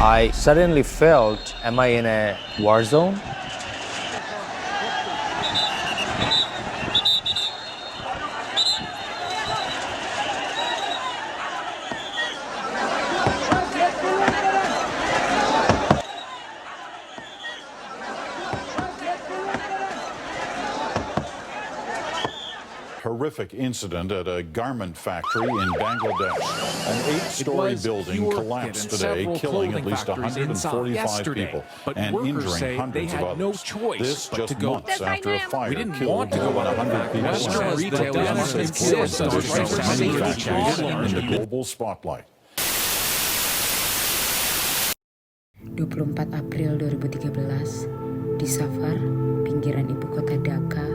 I suddenly felt, am I in a war zone? Horrific incident at a garment factory in Bangladesh. An 8-story building collapsed today, killing at least 145 people and injuring hundreds of others. This just months after a fire killed more than 100 people in the global spotlight. 24 April 2013 di Safar, pinggiran ibu kota Dhaka,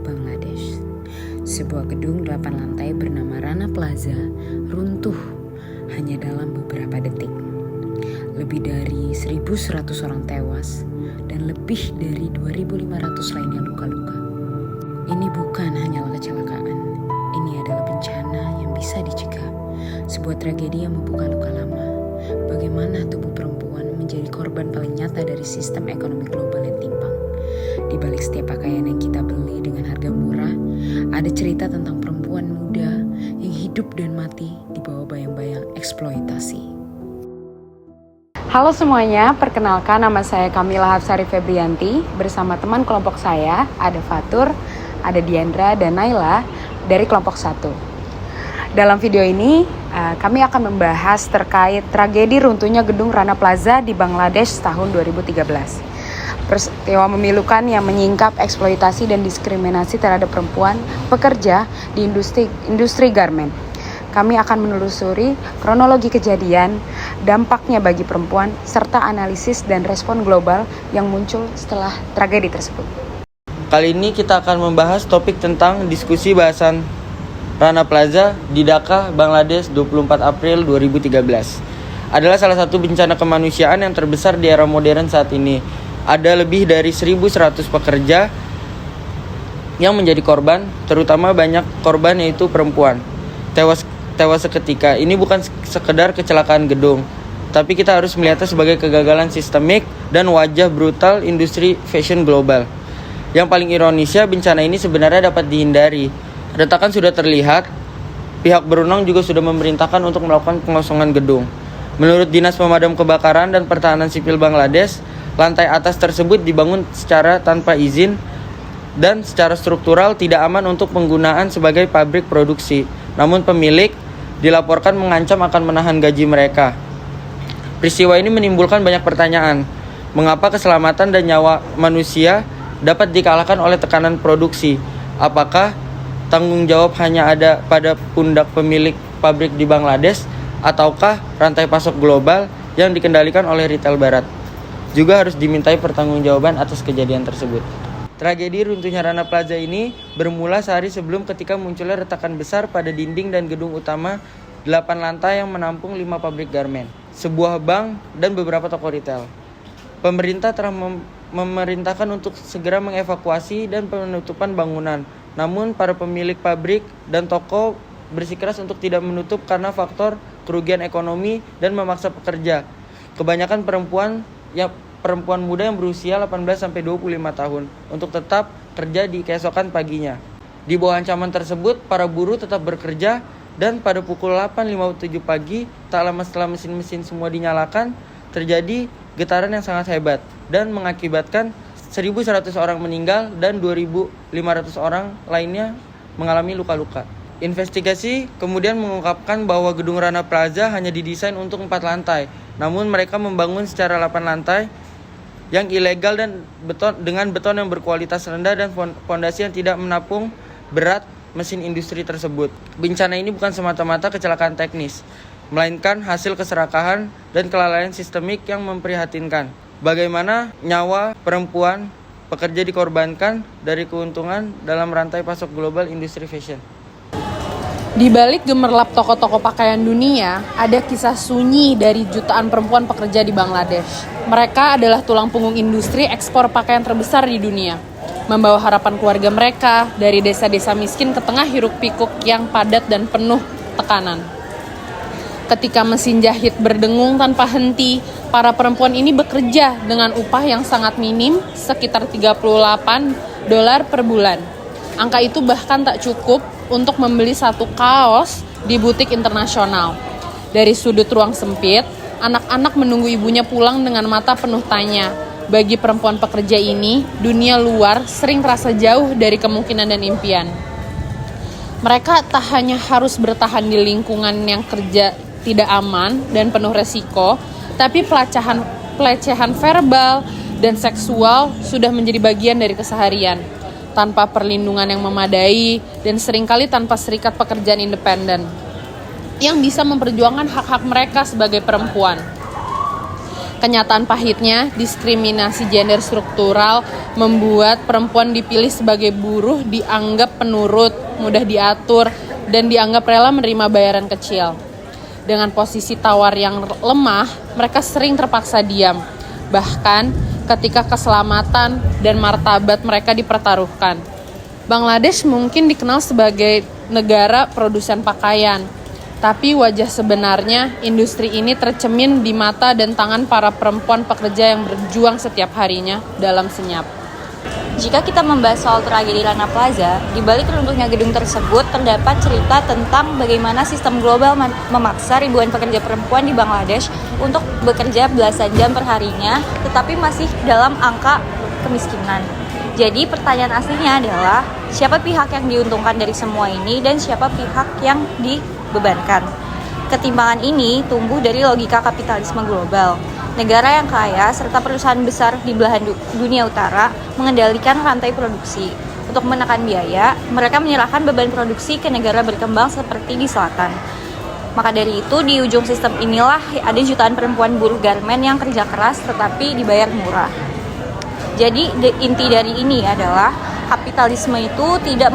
Bangladesh. Sebuah gedung 8 lantai bernama Rana Plaza runtuh hanya dalam beberapa detik. Lebih dari 1.100 orang tewas dan lebih dari 2.500 lainnya luka-luka. Ini bukan hanyalah kecelakaan, ini adalah bencana yang bisa dicegah. Sebuah tragedi yang membuka luka lama. Bagaimana tubuh perempuan menjadi korban paling nyata dari sistem ekonomi global yang timpang. Di balik setiap pakaian yang kita beli dengan harga murah, ada cerita tentang perempuan muda yang hidup dan mati di bawah bayang-bayang eksploitasi. Halo semuanya, perkenalkan nama saya Kamila Hafsari Febrianti. Bersama teman kelompok saya, ada Fatur, ada Diandra, dan Naila dari kelompok 1. Dalam video ini, kami akan membahas terkait tragedi runtuhnya gedung Rana Plaza di Bangladesh tahun 2013. Peristiwa memilukan yang menyingkap eksploitasi dan diskriminasi terhadap perempuan pekerja di industri garmen. Kami akan menelusuri kronologi kejadian, dampaknya bagi perempuan, serta analisis dan respon global yang muncul setelah tragedi tersebut. Kali ini kita akan membahas topik tentang diskusi bahasan Rana Plaza di Dhaka, Bangladesh 24 April 2013. Adalah salah satu bencana kemanusiaan yang terbesar di era modern saat ini. Ada lebih dari 1.100 pekerja yang menjadi korban, terutama banyak korban yaitu perempuan. Tewas seketika. Ini bukan sekedar kecelakaan gedung, tapi kita harus melihatnya sebagai kegagalan sistemik dan wajah brutal industri fashion global. Yang paling ironisnya, bencana ini sebenarnya dapat dihindari. Retakan sudah terlihat, pihak berwenang juga sudah memerintahkan untuk melakukan pengosongan gedung. Menurut Dinas Pemadam Kebakaran dan Pertahanan Sipil Bangladesh, lantai atas tersebut dibangun secara tanpa izin dan secara struktural tidak aman untuk penggunaan sebagai pabrik produksi. Namun pemilik dilaporkan mengancam akan menahan gaji mereka. Peristiwa ini menimbulkan banyak pertanyaan. Mengapa keselamatan dan nyawa manusia dapat dikalahkan oleh tekanan produksi? Apakah tanggung jawab hanya ada pada pundak pemilik pabrik di Bangladesh, ataukah rantai pasok global yang dikendalikan oleh retail barat? Juga harus dimintai pertanggungjawaban atas kejadian tersebut. Tragedi runtuhnya Rana Plaza ini bermula sehari sebelum ketika munculnya retakan besar pada dinding dan gedung utama 8 lantai yang menampung 5 pabrik garmen, sebuah bank, dan beberapa toko retail. Pemerintah telah memerintahkan untuk segera mengevakuasi dan penutupan bangunan. Namun para pemilik pabrik dan toko bersikeras untuk tidak menutup karena faktor kerugian ekonomi dan memaksa pekerja. Kebanyakan perempuan muda yang berusia 18-25 tahun untuk tetap kerja di keesokan paginya. Di bawah ancaman tersebut, para buruh tetap bekerja dan pada pukul 8.57 pagi, tak lama setelah mesin-mesin semua dinyalakan, terjadi getaran yang sangat hebat dan mengakibatkan 1.100 orang meninggal dan 2.500 orang lainnya mengalami luka-luka. Investigasi kemudian mengungkapkan bahwa gedung Rana Plaza hanya didesain untuk 4 lantai, namun mereka membangun secara 8 lantai yang ilegal dan dengan beton yang berkualitas rendah dan fondasi yang tidak menampung berat mesin industri tersebut. Bencana ini bukan semata-mata kecelakaan teknis, melainkan hasil keserakahan dan kelalaian sistemik yang memprihatinkan. Bagaimana nyawa perempuan pekerja dikorbankan dari keuntungan dalam rantai pasok global industri fashion. Di balik gemerlap toko-toko pakaian dunia, ada kisah sunyi dari jutaan perempuan pekerja di Bangladesh. Mereka adalah tulang punggung industri ekspor pakaian terbesar di dunia, membawa harapan keluarga mereka dari desa-desa miskin ke tengah hiruk-pikuk yang padat dan penuh tekanan. Ketika mesin jahit berdengung tanpa henti, para perempuan ini bekerja dengan upah yang sangat minim, sekitar $38 per bulan. Angka itu bahkan tak cukup untuk membeli satu kaos di butik internasional. Dari sudut ruang sempit, anak-anak menunggu ibunya pulang dengan mata penuh tanya. Bagi perempuan pekerja ini, dunia luar sering terasa jauh dari kemungkinan dan impian. Mereka tak hanya harus bertahan di lingkungan yang kerja tidak aman dan penuh resiko, tapi pelecehan verbal dan seksual sudah menjadi bagian dari keseharian, tanpa perlindungan yang memadai dan seringkali tanpa serikat pekerjaan independen yang bisa memperjuangkan hak-hak mereka sebagai perempuan. Kenyataan pahitnya, diskriminasi gender struktural membuat perempuan dipilih sebagai buruh dianggap penurut, mudah diatur, dan dianggap rela menerima bayaran kecil. Dengan posisi tawar yang lemah, mereka sering terpaksa diam, bahkan ketika keselamatan dan martabat mereka dipertaruhkan. Bangladesh mungkin dikenal sebagai negara produsen pakaian, tapi wajah sebenarnya industri ini tercemin di mata dan tangan para perempuan pekerja yang berjuang setiap harinya dalam senyap. Jika kita membahas soal tragedi Rana Plaza, di balik runtuhnya gedung tersebut terdapat cerita tentang bagaimana sistem global memaksa ribuan pekerja perempuan di Bangladesh untuk bekerja belasan jam per harinya, tetapi masih dalam angka kemiskinan. Jadi pertanyaan aslinya adalah, siapa pihak yang diuntungkan dari semua ini dan siapa pihak yang dibebankan? Ketimpangan ini tumbuh dari logika kapitalisme global. Negara yang kaya serta perusahaan besar di belahan dunia utara mengendalikan rantai produksi. Untuk menekan biaya, mereka menyerahkan beban produksi ke negara berkembang seperti di selatan. Maka dari itu, di ujung sistem inilah ada jutaan perempuan buruh garmen yang kerja keras tetapi dibayar murah. Jadi inti dari ini adalah kapitalisme itu tidak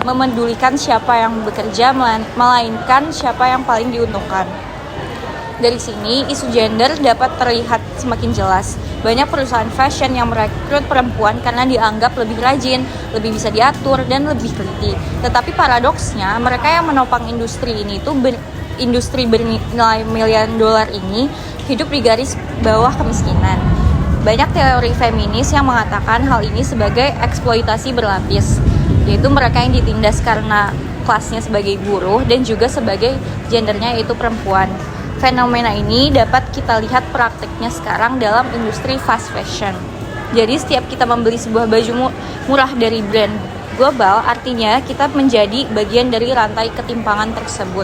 memedulikan siapa yang bekerja, melainkan siapa yang paling diuntungkan. Dari sini, isu gender dapat terlihat semakin jelas. Banyak perusahaan fashion yang merekrut perempuan karena dianggap lebih rajin, lebih bisa diatur, dan lebih teliti. Tetapi paradoksnya, mereka yang menopang industri ini industri bernilai miliaran dolar ini hidup di garis bawah kemiskinan. Banyak teori feminis yang mengatakan hal ini sebagai eksploitasi berlapis, yaitu mereka yang ditindas karena kelasnya sebagai buruh dan juga sebagai gendernya yaitu perempuan. Fenomena ini dapat kita lihat praktiknya sekarang dalam industri fast fashion. Jadi setiap kita membeli sebuah baju murah dari brand global, artinya kita menjadi bagian dari rantai ketimpangan tersebut.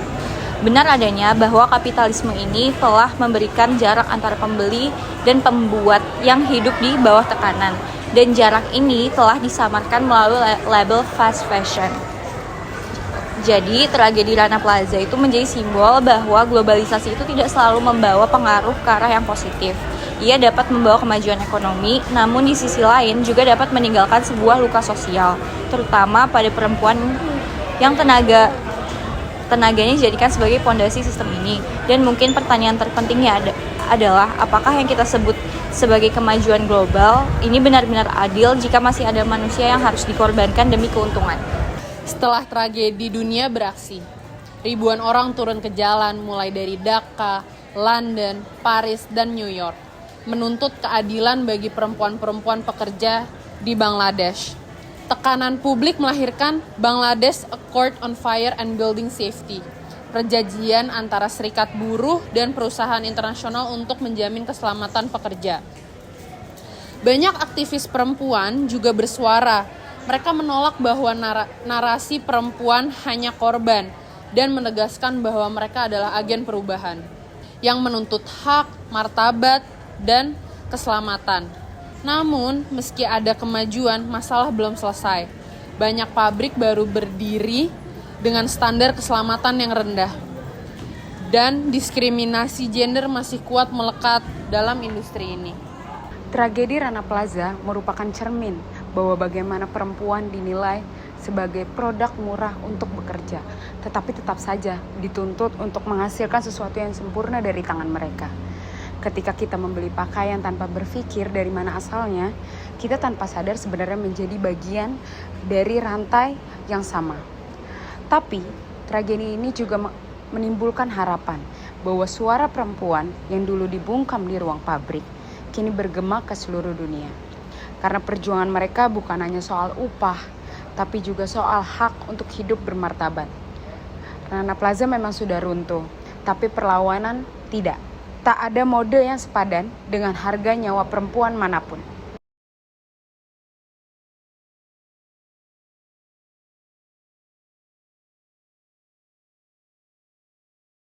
Benar adanya bahwa kapitalisme ini telah memberikan jarak antara pembeli dan pembuat yang hidup di bawah tekanan. Dan jarak ini telah disamarkan melalui label fast fashion. Jadi, tragedi Rana Plaza itu menjadi simbol bahwa globalisasi itu tidak selalu membawa pengaruh ke arah yang positif. Ia dapat membawa kemajuan ekonomi, namun di sisi lain juga dapat meninggalkan sebuah luka sosial, terutama pada perempuan yang tenaganya dijadikan sebagai pondasi sistem ini. Dan mungkin pertanyaan terpentingnya adalah apakah yang kita sebut sebagai kemajuan global ini benar-benar adil jika masih ada manusia yang harus dikorbankan demi keuntungan. Setelah tragedi dunia beraksi, ribuan orang turun ke jalan mulai dari Dhaka, London, Paris, dan New York, menuntut keadilan bagi perempuan-perempuan pekerja di Bangladesh. Tekanan publik melahirkan Bangladesh Accord on Fire and Building Safety, perjanjian antara serikat buruh dan perusahaan internasional untuk menjamin keselamatan pekerja. Banyak aktivis perempuan juga bersuara. Mereka menolak bahwa narasi perempuan hanya korban dan menegaskan bahwa mereka adalah agen perubahan yang menuntut hak, martabat, dan keselamatan. Namun, meski ada kemajuan, masalah belum selesai. Banyak pabrik baru berdiri dengan standar keselamatan yang rendah. Dan diskriminasi gender masih kuat melekat dalam industri ini. Tragedi Rana Plaza merupakan cermin bahwa bagaimana perempuan dinilai sebagai produk murah untuk bekerja, tetapi tetap saja dituntut untuk menghasilkan sesuatu yang sempurna dari tangan mereka. Ketika kita membeli pakaian tanpa berpikir dari mana asalnya, kita tanpa sadar sebenarnya menjadi bagian dari rantai yang sama. Tapi, tragedi ini juga menimbulkan harapan bahwa suara perempuan yang dulu dibungkam di ruang pabrik kini bergema ke seluruh dunia. Karena perjuangan mereka bukan hanya soal upah, tapi juga soal hak untuk hidup bermartabat. Rana Plaza memang sudah runtuh, tapi perlawanan tidak. Tak ada mode yang sepadan dengan harga nyawa perempuan manapun.